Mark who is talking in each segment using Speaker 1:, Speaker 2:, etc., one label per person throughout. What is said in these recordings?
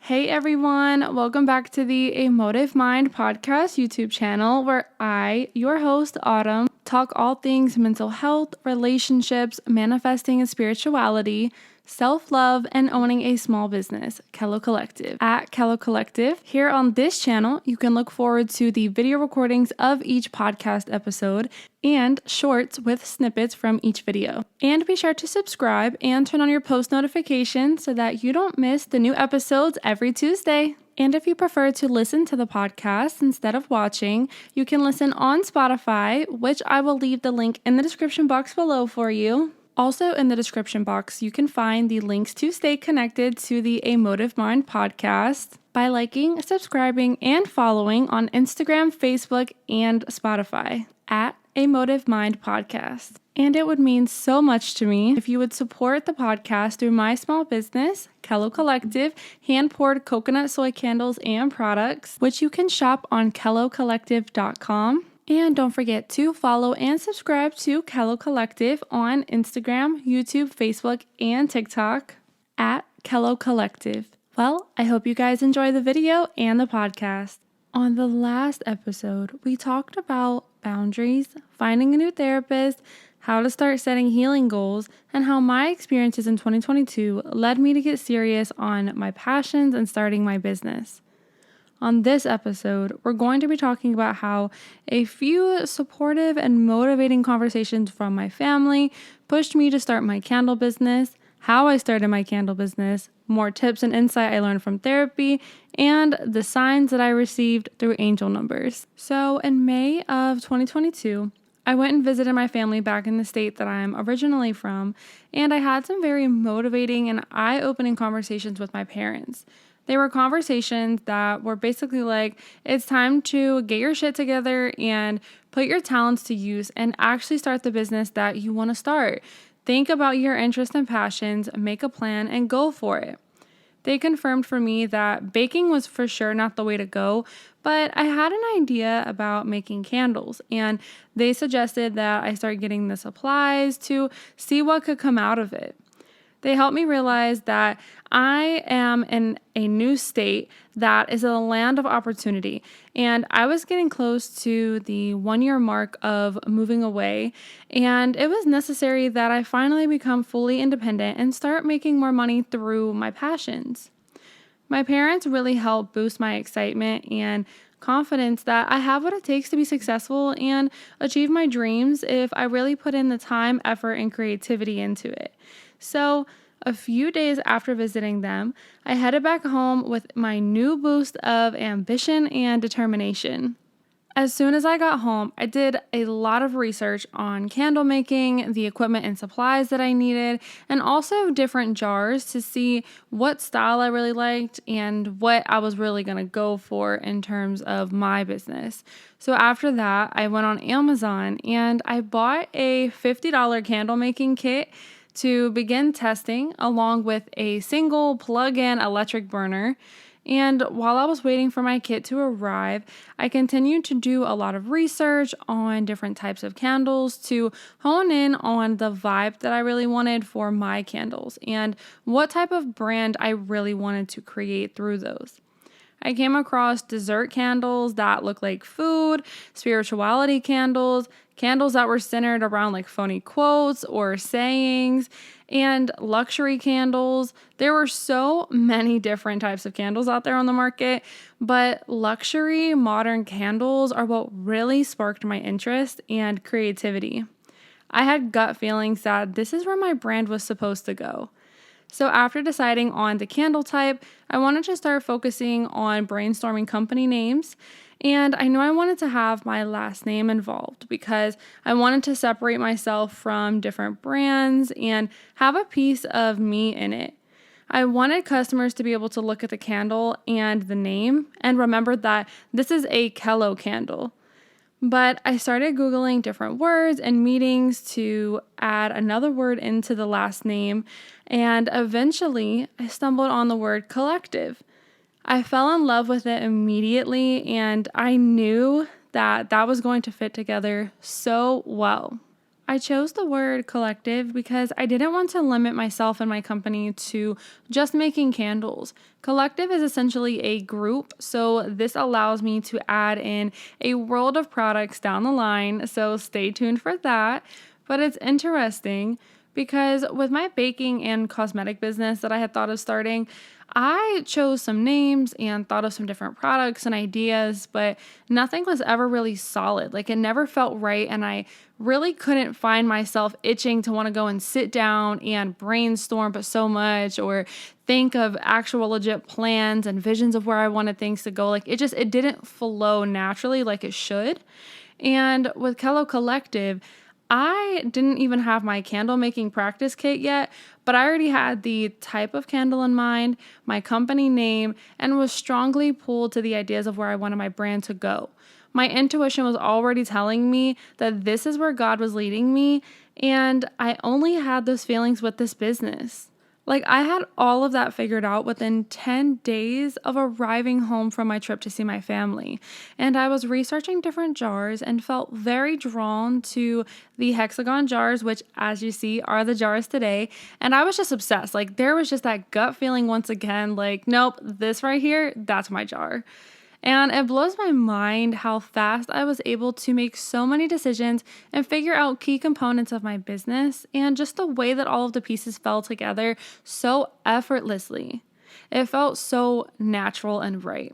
Speaker 1: Hey everyone, welcome back to the A MOTIV MIND podcast YouTube channel where I, your host Autumn, talk all things mental health, relationships, manifesting and spirituality, self-love, and owning a small business, Kello Collective. At Kello Collective, here on this channel, you can look forward to the video recordings of each podcast episode and shorts with snippets from each video. And be sure to subscribe and turn on your post notifications so that you don't miss the new episodes every Tuesday. And if you prefer to listen to the podcast instead of watching, you can listen on Spotify, which I will leave the link in the description box below for you. Also in the description box, you can find the links to stay connected to the A MOTIV MIND podcast by liking, subscribing, and following on Instagram, Facebook, and Spotify at A MOTIV MIND podcast. And it would mean so much to me if you would support the podcast through my small business, Kello Collective, hand-poured coconut soy candles and products, which you can shop on kellocollective.com. And don't forget to follow and subscribe to Kello Collective on Instagram, YouTube, Facebook, and TikTok at Kello Collective. Well, I hope you guys enjoy the video and the podcast. On the last episode, we talked about boundaries, finding a new therapist, how to start setting healing goals, and how my experiences in 2022 led me to get serious on my passions and starting my business. On this episode, we're going to be talking about how a few supportive and motivating conversations from my family pushed me to start my candle business, how I started my candle business, more tips and insight I learned from therapy, and the signs that I received through angel numbers. So in May of 2022, I went and visited my family back in the state that I'm originally from, and I had some very motivating and eye-opening conversations with my parents. They were conversations that were basically like, it's time to get your shit together and put your talents to use and actually start the business that you want to start. Think about your interests and passions, make a plan, and go for it. They confirmed for me that baking was for sure not the way to go, but I had an idea about making candles, and they suggested that I start getting the supplies to see what could come out of it. They helped me realize that I am in a new state that is a land of opportunity, and I was getting close to the 1-year mark of moving away, and it was necessary that I finally become fully independent and start making more money through my passions. My parents really helped boost my excitement and confidence that I have what it takes to be successful and achieve my dreams if I really put in the time, effort, and creativity into it. So, a few days after visiting them, I headed back home with my new boost of ambition and determination. As soon as I got home, I did a lot of research on candle making, the equipment and supplies that I needed, and also different jars to see what style I really liked and what I was really going to go for in terms of my business. So after that, I went on Amazon and I bought a $50 candle making kit to begin testing, along with a single plug-in electric burner. And while I was waiting for my kit to arrive, I continued to do a lot of research on different types of candles to hone in on the vibe that I really wanted for my candles and what type of brand I really wanted to create through those. I came across dessert candles that look like food, spirituality candles, candles that were centered around like phony quotes or sayings, and luxury candles. There were so many different types of candles out there on the market, but luxury modern candles are what really sparked my interest and creativity. I had gut feelings that this is where my brand was supposed to go. So after deciding on the candle type, I wanted to start focusing on brainstorming company names, and I knew I wanted to have my last name involved because I wanted to separate myself from different brands and have a piece of me in it. I wanted customers to be able to look at the candle and the name and remember that this is a Kello candle. But I started Googling different words and meetings to add another word into the last name, and eventually I stumbled on the word collective. I fell in love with it immediately, and I knew that was going to fit together so well. I chose the word collective because I didn't want to limit myself and my company to just making candles. Collective is essentially a group, so this allows me to add in a world of products down the line, so stay tuned for that. But it's interesting because with my baking and cosmetic business that I had thought of starting, I chose some names and thought of some different products and ideas, but nothing was ever really solid. Like it never felt right, and I really couldn't find myself itching to want to go and sit down and brainstorm but so much, or think of actual legit plans and visions of where I wanted things to go. Like it didn't flow naturally like it should. And with Kello Collective, I didn't even have my candle making practice kit yet, but I already had the type of candle in mind, my company name, and was strongly pulled to the ideas of where I wanted my brand to go. My intuition was already telling me that this is where God was leading me, and I only had those feelings with this business. Like I had all of that figured out within 10 days of arriving home from my trip to see my family. And I was researching different jars and felt very drawn to the hexagon jars, which as you see are the jars today. And I was just obsessed. Like there was just that gut feeling once again, like, nope, this right here, that's my jar. And it blows my mind how fast I was able to make so many decisions and figure out key components of my business, and just the way that all of the pieces fell together so effortlessly. It felt so natural and right.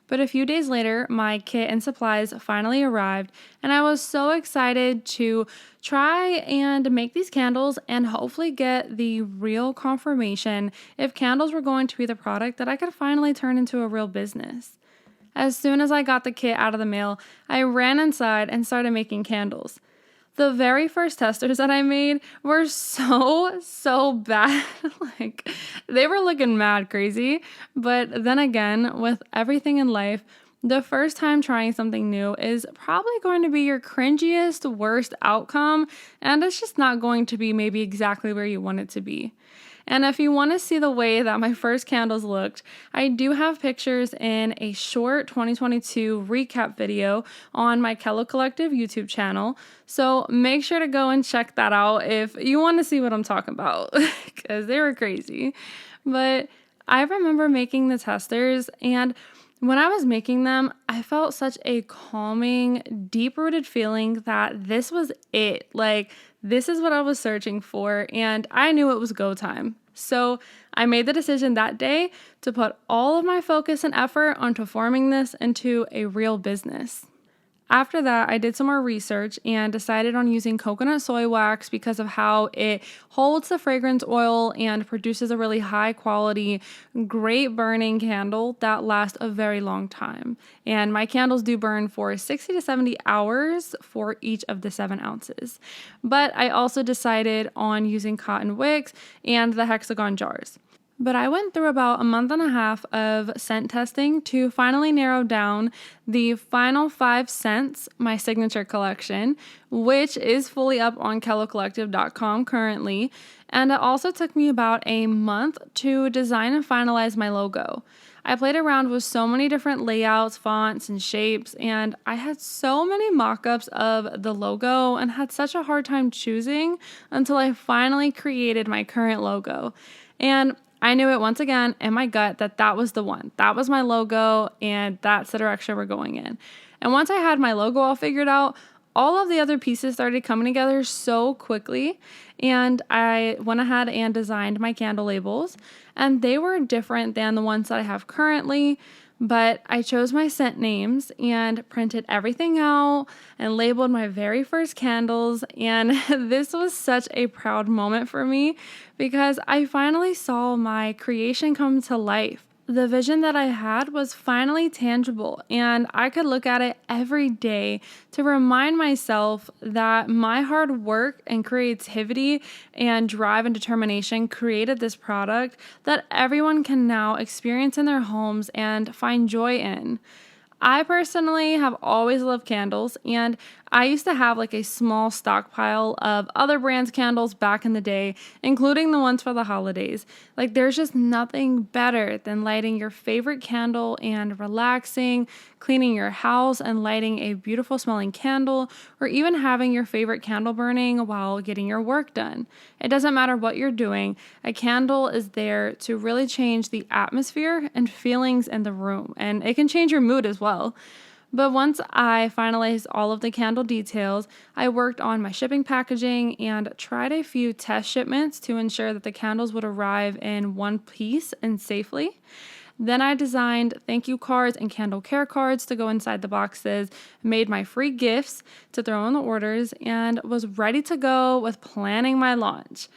Speaker 1: But a few days later, my kit and supplies finally arrived, and I was so excited to try and make these candles and hopefully get the real confirmation if candles were going to be the product that I could finally turn into a real business. As soon as I got the kit out of the mail, I ran inside and started making candles. The very first testers that I made were so bad. Like, they were looking mad crazy. But then again, with everything in life, the first time trying something new is probably going to be your cringiest, worst outcome, and it's just not going to be maybe exactly where you want it to be. And if you want to see the way that my first candles looked, I do have pictures in a short 2022 recap video on my Kello Collective YouTube channel. So make sure to go and check that out if you want to see what I'm talking about, because they were crazy. But I remember making the testers, and when I was making them, I felt such a calming, deep-rooted feeling that this was it. Like, this is what I was searching for, and I knew it was go time. So I made the decision that day to put all of my focus and effort onto forming this into a real business. After that, I did some more research and decided on using coconut soy wax because of how it holds the fragrance oil and produces a really high quality, great burning candle that lasts a very long time. And my candles do burn for 60 to 70 hours for each of the 7 ounces. But I also decided on using cotton wicks and the hexagon jars. But I went through about a month and a half of scent testing to finally narrow down the final 5 scents, my signature collection, which is fully up on kellocollective.com currently. And it also took me about a month to design and finalize my logo. I played around with so many different layouts, fonts, and shapes, and I had so many mock-ups of the logo and had such a hard time choosing until I finally created my current logo. And I knew it once again in my gut that was the one. That was my logo, and that's the direction we're going in. And once I had my logo all figured out, all of the other pieces started coming together so quickly, and I went ahead and designed my candle labels, and they were different than the ones that I have currently. But I chose my scent names and printed everything out and labeled my very first candles. And this was such a proud moment for me because I finally saw my creation come to life. The vision that I had was finally tangible, and I could look at it every day to remind myself that my hard work and creativity and drive and determination created this product that everyone can now experience in their homes and find joy in. I personally have always loved candles, and I used to have like a small stockpile of other brands' candles back in the day, including the ones for the holidays. Like there's just nothing better than lighting your favorite candle and relaxing, cleaning your house and lighting a beautiful smelling candle, or even having your favorite candle burning while getting your work done. It doesn't matter what you're doing, a candle is there to really change the atmosphere and feelings in the room, and it can change your mood as well. But once I finalized all of the candle details, I worked on my shipping packaging and tried a few test shipments to ensure that the candles would arrive in one piece and safely. Then I designed thank you cards and candle care cards to go inside the boxes, made my free gifts to throw in the orders, and was ready to go with planning my launch.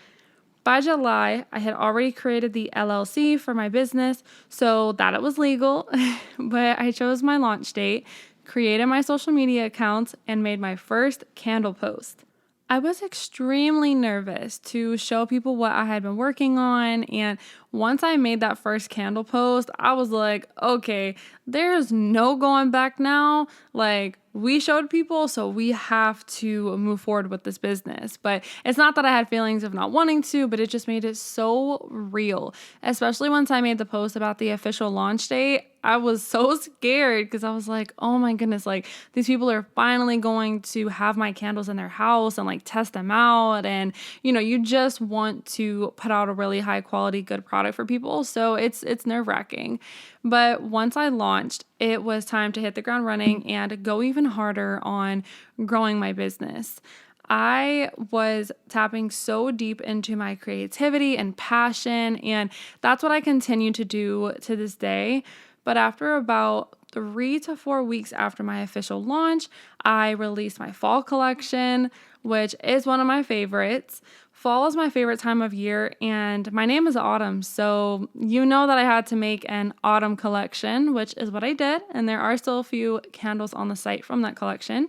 Speaker 1: By July, I had already created the LLC for my business so that it was legal, but I chose my launch date, created my social media accounts, and made my first candle post. I was extremely nervous to show people what I had been working on, and once I made that first candle post, I was like, okay, there's no going back now. Like, we showed people, so we have to move forward with this business. But it's not that I had feelings of not wanting to, but it just made it so real, especially once I made the post about the official launch date. I was so scared because I was like, oh my goodness, like these people are finally going to have my candles in their house and like test them out. And, you just want to put out a really high quality, good product for people. So it's nerve-wracking. But once I launched, it was time to hit the ground running and go even harder on growing my business. I was tapping so deep into my creativity and passion, and that's what I continue to do to this day. But after about 3 to 4 weeks after my official launch, I released my fall collection, which is one of my favorites. Fall is my favorite time of year, and my name is Autumn, so you know that I had to make an autumn collection, which is what I did, and there are still a few candles on the site from that collection.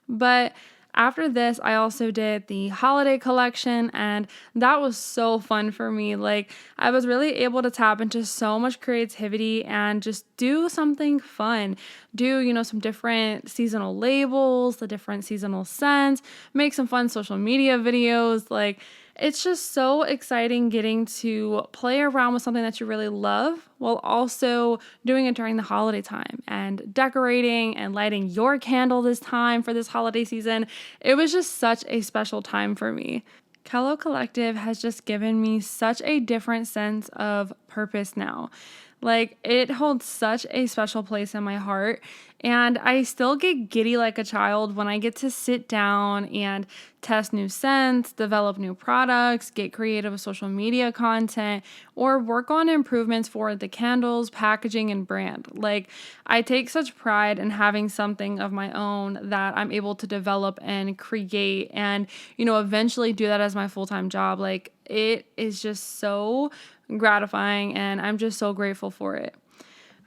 Speaker 1: But after this, I also did the holiday collection, and that was so fun for me. Like, I was really able to tap into so much creativity and just do something fun. Do, some different seasonal labels, the different seasonal scents, make some fun social media videos. Like, it's just so exciting getting to play around with something that you really love while also doing it during the holiday time and decorating and lighting your candle this time for this holiday season. It was just such a special time for me. Kello Collective has just given me such a different sense of purpose now. Like, it holds such a special place in my heart, and I still get giddy like a child when I get to sit down and test new scents, develop new products, get creative with social media content, or work on improvements for the candles, packaging, and brand. Like, I take such pride in having something of my own that I'm able to develop and create and, eventually do that as my full-time job. Like, it is just so gratifying, and I'm just so grateful for it.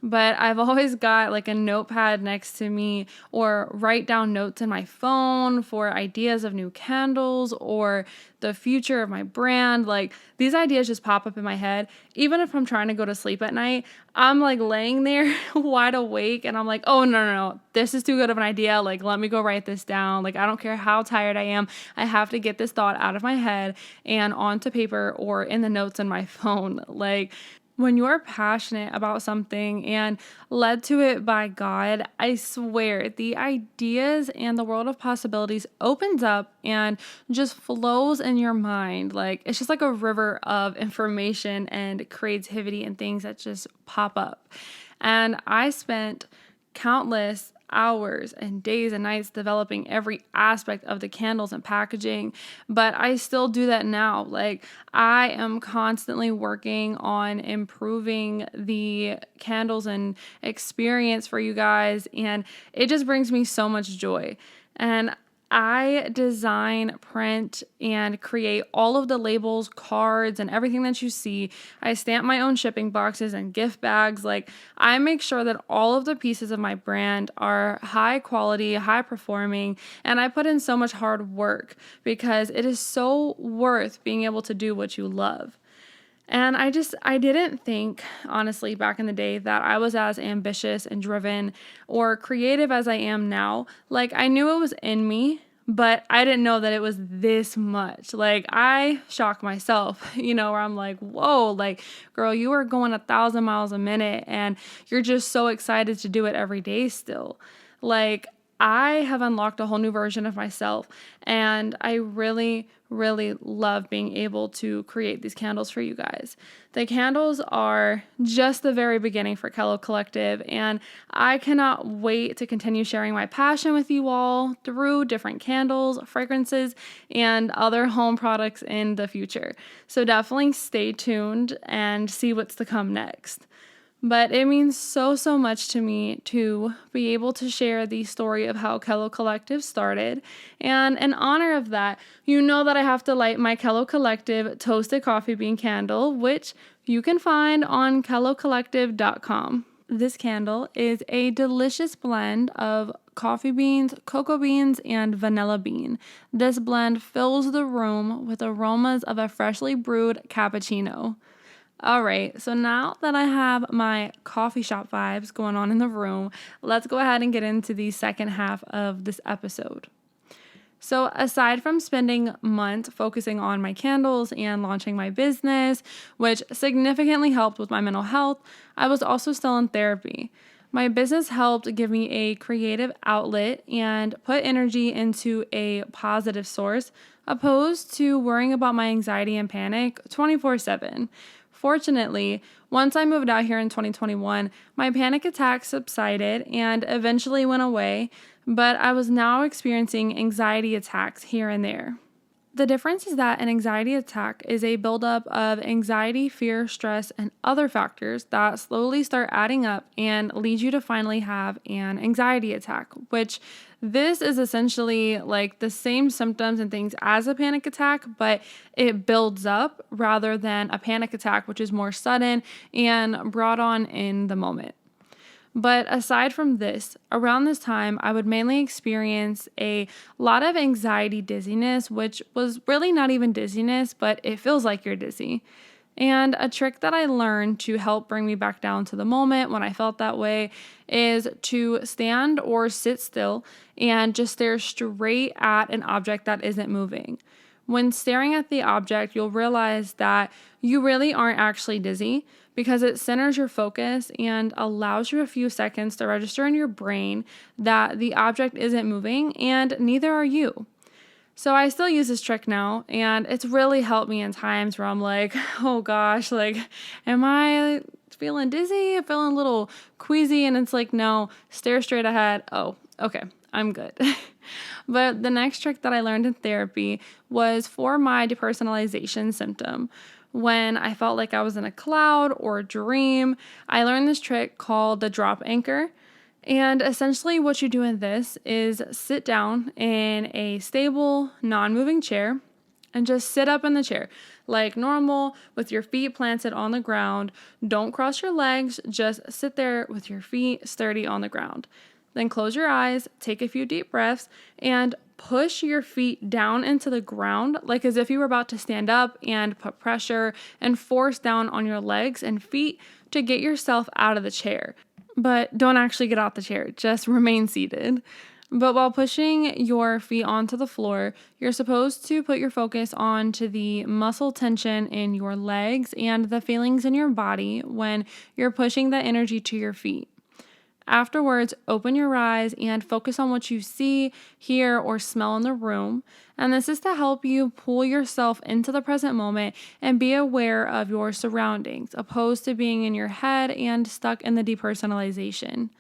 Speaker 1: But I've always got like a notepad next to me or write down notes in my phone for ideas of new candles or the future of my brand. Like, these ideas just pop up in my head. Even if I'm trying to go to sleep at night, I'm like laying there wide awake and I'm like, oh, no, this is too good of an idea. Like, let me go write this down. Like, I don't care how tired I am. I have to get this thought out of my head and onto paper or in the notes in my phone. Like, when you're passionate about something and led to it by God, I swear the ideas and the world of possibilities opens up and just flows in your mind. Like, it's just like a river of information and creativity and things that just pop up. And I spent countless hours and days and nights developing every aspect of the candles and packaging, but I still do that now. Like, I am constantly working on improving the candles and experience for you guys, and it just brings me so much joy. And I design, print, and create all of the labels, cards, and everything that you see. I stamp my own shipping boxes and gift bags. Like, I make sure that all of the pieces of my brand are high quality, high performing, and I put in so much hard work because it is so worth being able to do what you love. And I didn't think, honestly, back in the day that I was as ambitious and driven or creative as I am now. Like, I knew it was in me, but I didn't know that it was this much. Like, I shock myself, where I'm like, whoa, like, girl, you are going 1,000 miles a minute and you're just so excited to do it every day still. Like, I have unlocked a whole new version of myself, and I really, really love being able to create these candles for you guys. The candles are just the very beginning for Kello Collective, and I cannot wait to continue sharing my passion with you all through different candles, fragrances, and other home products in the future. So definitely stay tuned and see what's to come next. But it means so, so much to me to be able to share the story of how Kello Collective started. And in honor of that, that I have to light my Kello Collective toasted coffee bean candle, which you can find on kellocollective.com. This candle is a delicious blend of coffee beans, cocoa beans, and vanilla bean. This blend fills the room with aromas of a freshly brewed cappuccino. All right, so now that I have my coffee shop vibes going on in the room, let's go ahead and get into the second half of this episode. So aside from spending months focusing on my candles and launching my business, which significantly helped with my mental health, I was also still in therapy. My business helped give me a creative outlet and put energy into a positive source, opposed to worrying about my anxiety and panic 24/7. Fortunately, once I moved out here in 2021, my panic attacks subsided and eventually went away, but I was now experiencing anxiety attacks here and there. The difference is that an anxiety attack is a buildup of anxiety, fear, stress, and other factors that slowly start adding up and lead you to finally have an anxiety attack, which this is essentially like the same symptoms and things as a panic attack, but it builds up rather than a panic attack, which is more sudden and brought on in the moment. But aside from this, around this time, I would mainly experience a lot of anxiety dizziness, which was really not even dizziness, but it feels like you're dizzy. And a trick that I learned to help bring me back down to the moment when I felt that way is to stand or sit still and just stare straight at an object that isn't moving. When staring at the object, you'll realize that you really aren't actually dizzy because it centers your focus and allows you a few seconds to register in your brain that the object isn't moving and neither are you. So I still use this trick now, and it's really helped me in times where I'm like, oh gosh, like, am I feeling dizzy? I'm feeling a little queasy, and it's like, no, stare straight ahead. Oh, okay, I'm good. But the next trick that I learned in therapy was for my depersonalization symptom. When I felt like I was in a cloud or a dream, I learned this trick called the drop anchor. And essentially what you do in this is sit down in a stable, non-moving chair and just sit up in the chair like normal with your feet planted on the ground. Don't cross your legs, just sit there with your feet sturdy on the ground. Then close your eyes, take a few deep breaths, and push your feet down into the ground like as if you were about to stand up and put pressure and force down on your legs and feet to get yourself out of the chair. But don't actually get out the chair, just remain seated. But while pushing your feet onto the floor, you're supposed to put your focus onto the muscle tension in your legs and the feelings in your body when you're pushing the energy to your feet. Afterwards, open your eyes and focus on what you see, hear, or smell in the room. And this is to help you pull yourself into the present moment and be aware of your surroundings, opposed to being in your head and stuck in the depersonalization.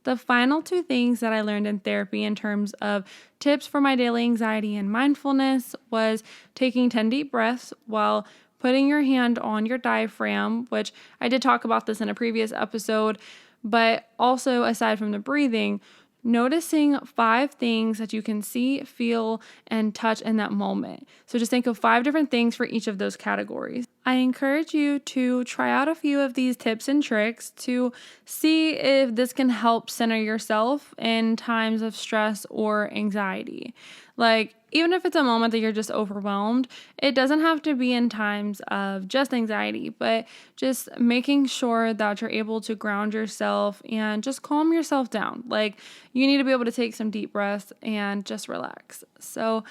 Speaker 1: The final two things that I learned in therapy in terms of tips for my daily anxiety and mindfulness was taking 10 deep breaths while putting your hand on your diaphragm, which I did talk about this in a previous episode. But also, aside from the breathing, noticing 5 things that you can see, feel, and touch in that moment. So just think of 5 different things for each of those categories. I encourage you to try out a few of these tips and tricks to see if this can help center yourself in times of stress or anxiety. Like, Even if it's a moment that you're just overwhelmed, it doesn't have to be in times of just anxiety, but just making sure that you're able to ground yourself and just calm yourself down. Like, you need to be able to take some deep breaths and just relax. So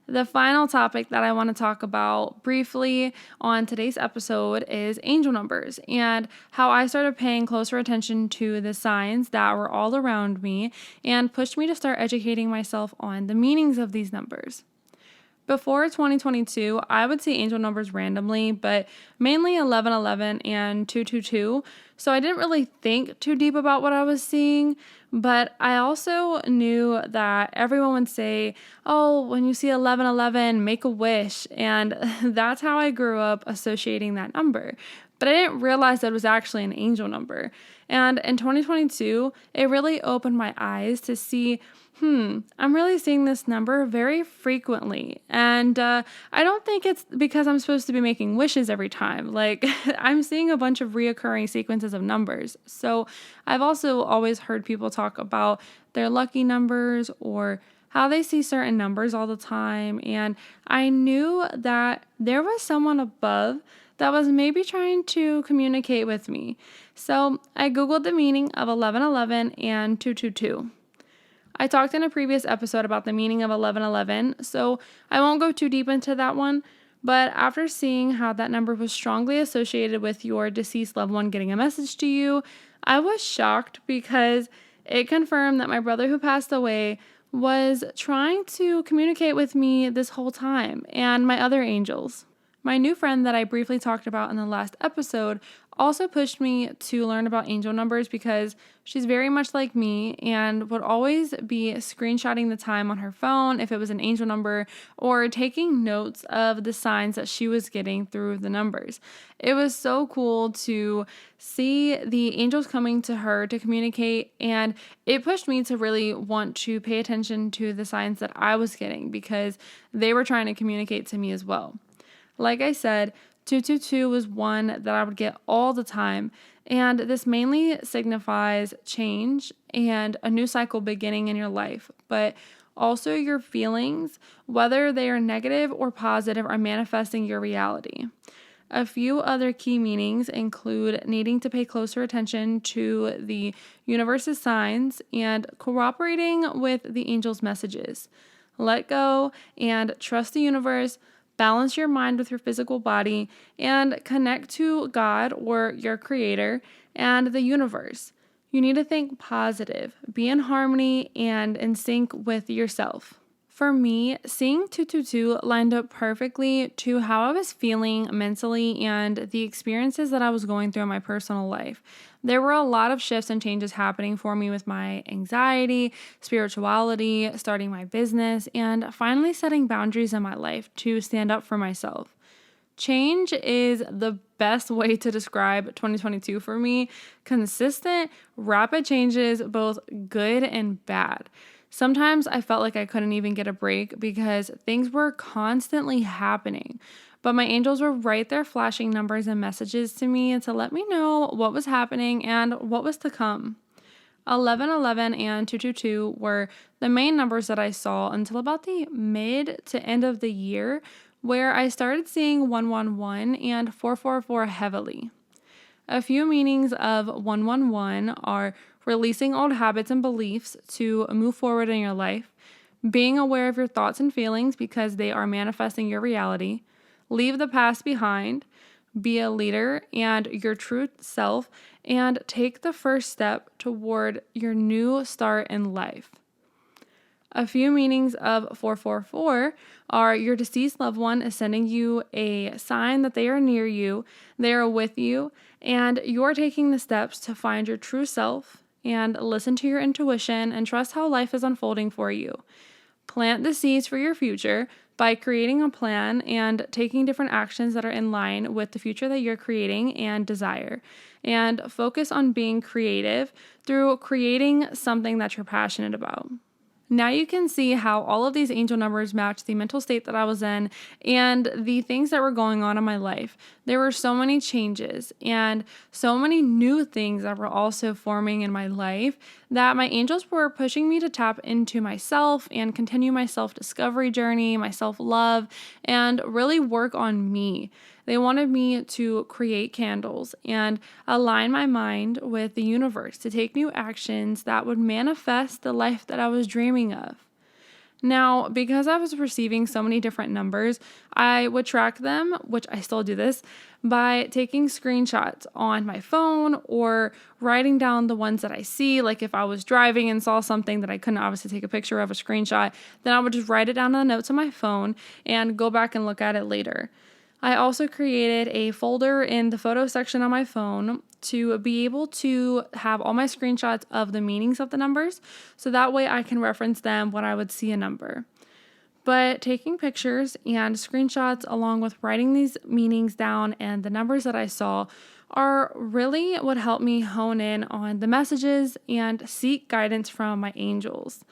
Speaker 1: the final topic that I want to talk about briefly on today's episode is angel numbers and how I started paying closer attention to the signs that were all around me and pushed me to start educating myself on the meanings of these numbers. Before 2022, I would see angel numbers randomly, but mainly 1111 and 222. So I didn't really think too deep about what I was seeing, but I also knew that everyone would say, oh, when you see 1111, make a wish. And that's how I grew up associating that number. But I didn't realize that it was actually an angel number. And in 2022, it really opened my eyes to see I'm really seeing this number very frequently. And I don't think it's because I'm supposed to be making wishes every time. Like, I'm seeing a bunch of reoccurring sequences of numbers. So I've also always heard people talk about their lucky numbers or how they see certain numbers all the time. And I knew that there was someone above that was maybe trying to communicate with me. So I Googled the meaning of 1111 and 222. I talked in a previous episode about the meaning of 1111, so I won't go too deep into that one, but after seeing how that number was strongly associated with your deceased loved one getting a message to you, I was shocked because it confirmed that my brother who passed away was trying to communicate with me this whole time and my other angels. My new friend that I briefly talked about in the last episode also pushed me to learn about angel numbers because she's very much like me and would always be screenshotting the time on her phone if it was an angel number or taking notes of the signs that she was getting through the numbers. It was so cool to see the angels coming to her to communicate, and it pushed me to really want to pay attention to the signs that I was getting because they were trying to communicate to me as well. Like I said, 222 was one that I would get all the time, and this mainly signifies change and a new cycle beginning in your life, but also your feelings, whether they are negative or positive, are manifesting your reality. A few other key meanings include needing to pay closer attention to the universe's signs and cooperating with the angels' messages. Let go and trust the universe. Balance your mind with your physical body and connect to God or your creator and the universe. You need to think positive, be in harmony, and in sync with yourself. For me, seeing 222 lined up perfectly to how I was feeling mentally and the experiences that I was going through in my personal life. There were a lot of shifts and changes happening for me with my anxiety, spirituality, starting my business, and finally setting boundaries in my life to stand up for myself. Change is the best way to describe 2022 for me. Consistent, rapid changes, both good and bad. Sometimes I felt like I couldn't even get a break because things were constantly happening. But my angels were right there flashing numbers and messages to me to let me know what was happening and what was to come. 1111 and 222 were the main numbers that I saw until about the mid to end of the year, where I started seeing 111 and 444 heavily. A few meanings of 111 are releasing old habits and beliefs to move forward in your life, being aware of your thoughts and feelings because they are manifesting your reality, leave the past behind, be a leader and your true self, and take the first step toward your new start in life. A few meanings of 444 are your deceased loved one is sending you a sign that they are near you, they are with you, and you're taking the steps to find your true self and listen to your intuition and trust how life is unfolding for you. Plant the seeds for your future by creating a plan and taking different actions that are in line with the future that you're creating and desire. And focus on being creative through creating something that you're passionate about. Now you can see how all of these angel numbers match the mental state that I was in and the things that were going on in my life. There were so many changes and so many new things that were also forming in my life that my angels were pushing me to tap into myself and continue my self-discovery journey, my self-love, and really work on me. They wanted me to create candles and align my mind with the universe to take new actions that would manifest the life that I was dreaming of. Now, because I was receiving so many different numbers, I would track them, which I still do this, by taking screenshots on my phone or writing down the ones that I see. Like if I was driving and saw something that I couldn't obviously take a picture of, a screenshot, then I would just write it down in the notes on my phone and go back and look at it later. I also created a folder in the photo section on my phone to be able to have all my screenshots of the meanings of the numbers, so that way I can reference them when I would see a number. But taking pictures and screenshots along with writing these meanings down and the numbers that I saw are really what helped me hone in on the messages and seek guidance from my angels.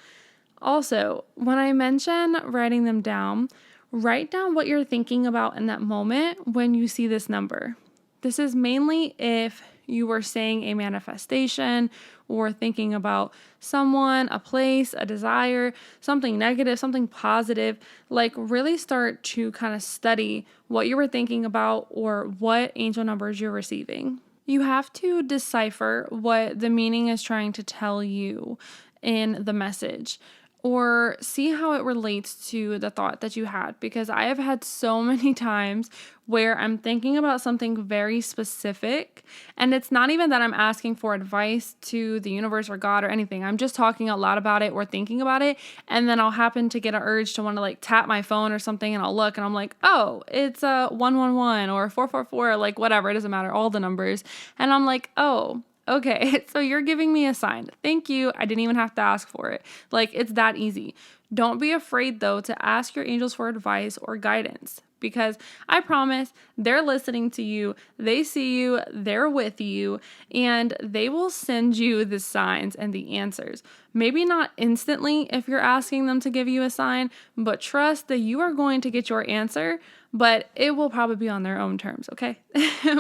Speaker 1: Also, when I mention writing them down, write down what you're thinking about in that moment when you see this number. This is mainly if you were saying a manifestation or thinking about someone, a place, a desire, something negative, something positive. Like really start to kind of study what you were thinking about or what angel numbers you're receiving. You have to decipher what the meaning is trying to tell you in the message, or see how it relates to the thought that you had, because I have had so many times where I'm thinking about something very specific, and it's not even that I'm asking for advice to the universe or God or anything. I'm just talking out loud about it or thinking about it, and then I'll happen to get an urge to want to like tap my phone or something, and I'll look and I'm like, oh, it's a 111 or 444, like whatever, it doesn't matter, all the numbers. And I'm like, oh, okay, so you're giving me a sign. Thank you. I didn't even have to ask for it. Like, it's that easy. Don't be afraid, though, to ask your angels for advice or guidance, because I promise they're listening to you. They see you. They're with you, and they will send you the signs and the answers. Maybe not instantly if you're asking them to give you a sign, but trust that you are going to get your answer, but it will probably be on their own terms, okay?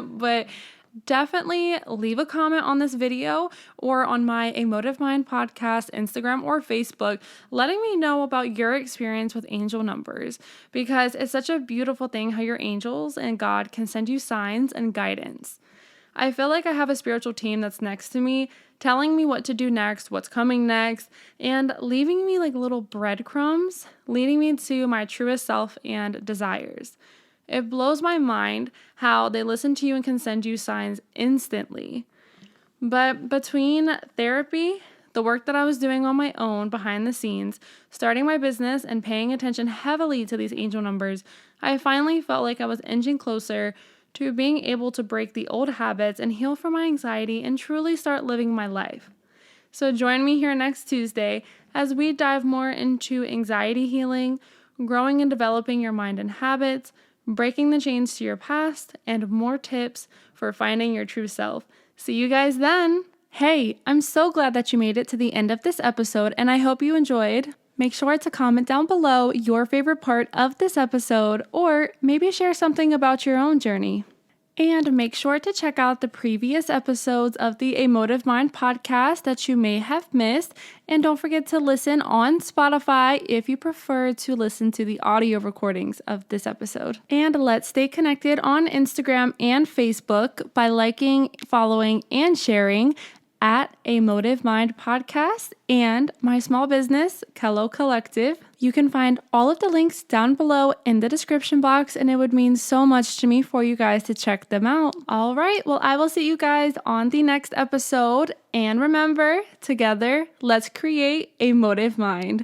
Speaker 1: But definitely leave a comment on this video or on my A Motive Mind podcast, Instagram or Facebook, letting me know about your experience with angel numbers, because it's such a beautiful thing how your angels and God can send you signs and guidance. I feel like I have a spiritual team that's next to me, telling me what to do next, what's coming next, and leaving me like little breadcrumbs, leading me to my truest self and desires. It blows my mind how they listen to you and can send you signs instantly. But between therapy, the work that I was doing on my own behind the scenes, starting my business, and paying attention heavily to these angel numbers, I finally felt like I was inching closer to being able to break the old habits and heal from my anxiety and truly start living my life. So join me here next Tuesday as we dive more into anxiety healing, growing and developing your mind and habits, breaking the chains to your past, and more tips for finding your true self. See you guys then. Hey, I'm so glad that you made it to the end of this episode, and I hope you enjoyed. Make sure to comment down below your favorite part of this episode, or maybe share something about your own journey. And make sure to check out the previous episodes of the A Motive Mind podcast that you may have missed. And don't forget to listen on Spotify if you prefer to listen to the audio recordings of this episode. And let's stay connected on Instagram and Facebook by liking, following, and sharing at A Motive Mind podcast and my small business, Kello Collective. You can find all of the links down below in the description box, and it would mean so much to me for you guys to check them out. All right, well, I will see you guys on the next episode. And remember, together, let's create a motive mind.